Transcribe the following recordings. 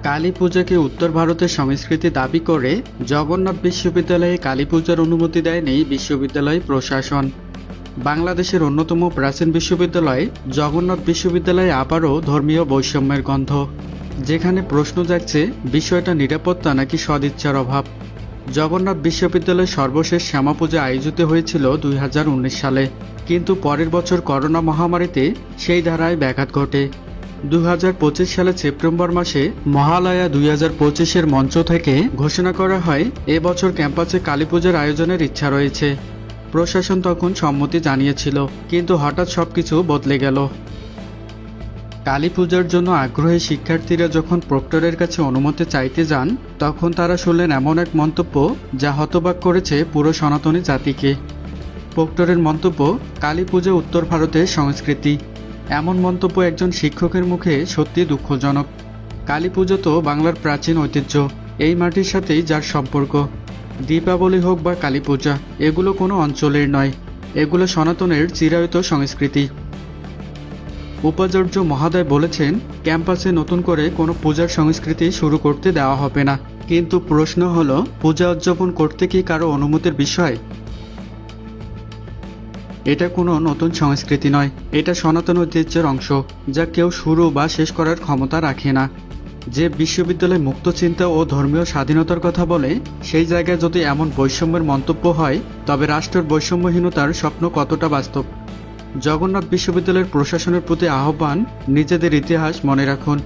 কালী পূজাকে উত্তর ভারতের সংস্কৃতি দাবি করে জগন্নাথ বিশ্ববিদ্যালয়ে কালী পূজার অনুমতি দেয়নি বিশ্ববিদ্যালয় প্রশাসন। বাংলাদেশের অন্যতম প্রাচীন বিশ্ববিদ্যালয় জগন্নাথ বিশ্ববিদ্যালয়ে আবারও ধর্মীয় বৈষম্যের গন্ধ, যেখানে প্রশ্ন জাগছে বিষয়টা নিরাপত্তা নাকি সদিচ্ছার অভাব। জগন্নাথ বিশ্ববিদ্যালয়ে সর্বশেষ শ্যামা পূজা আয়োজিত হয়েছিল 2019 সালে, কিন্তু পরের বছর করোনা মহামারীতে সেই ধারায় ব্যাঘাত ঘটে। 2025 সালের সেপ্টেম্বর মাসে মহালয়া 2025-এর মঞ্চ থেকে ঘোষণা করা হয় এবছর ক্যাম্পাসে কালী পূজার আয়োজনের ইচ্ছা রয়েছে। প্রশাসন তখন সম্মতি জানিয়েছিল, কিন্তু হঠাৎ সবকিছু বদলে গেল। কালী পূজার জন্য আগ্রহী শিক্ষার্থীরা যখন প্রক্টরের কাছে অনুমতি চাইতে যান, তখন তারা শুনলেন এমন এক মন্তব্য যা হতবাক করেছে পুরো সনাতনী জাতিকে। প্রক্টরের মন্তব্য, কালী পূজা উত্তর ভারতের সংস্কৃতি। এমন মন্তব্য একজন শিক্ষকের মুখে সত্যি দুঃখজনক। কালী পুজো তো বাংলার প্রাচীন ঐতিহ্য, এই মাটির সাথেই যার সম্পর্ক। দীপাবলি হোক বা কালী পূজা, এগুলো কোনো অঞ্চলের নয়, এগুলো সনাতনের চিরায়ত সংস্কৃতি। উপাচার্য মহোদয় বলেছেন, ক্যাম্পাসে নতুন করে কোনো পূজার সংস্কৃতি শুরু করতে দেওয়া হবে না, কিন্তু প্রশ্ন হলো পূজা উদযাপন করতে কি কারো অনুমতির বিষয়? এটা কোনো নতুন সংস্কৃতি নয়, এটা সনাতন ঐতিহ্যের অংশ, যা কেউ শুরু বা শেষ করার ক্ষমতা রাখে না। যে বিশ্ববিদ্যালয় মুক্ত চিন্তা ও ধর্মীয় স্বাধীনতার কথা বলে, সেই জায়গায় যদি এমন বৈষম্যের মন্তব্য হয়, তবে রাষ্ট্রের বৈষম্যহীনতার স্বপ্ন কতটা বাস্তব। জগন্নাথ বিশ্ববিদ্যালয়ের প্রশাসনের প্রতি আহ্বান, নিজেদের ইতিহাস মনে রাখুন।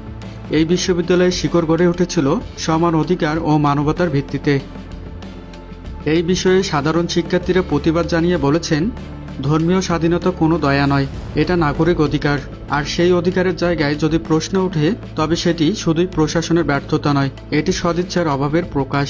এই বিশ্ববিদ্যালয়ের শিকড় গড়ে উঠেছিল সমান অধিকার ও মানবতার ভিত্তিতে। এই বিষয়ে সাধারণ শিক্ষার্থীরা প্রতিবাদ জানিয়ে বলেছেন, ধর্মীয় স্বাধীনতা কোনো দয়া নয়, এটা নাগরিক অধিকার। আর সেই অধিকারের জায়গায় যদি প্রশ্ন ওঠে, তবে সেটি শুধুই প্রশাসনের ব্যর্থতা নয়, এটি সদিচ্ছার অভাবের প্রকাশ।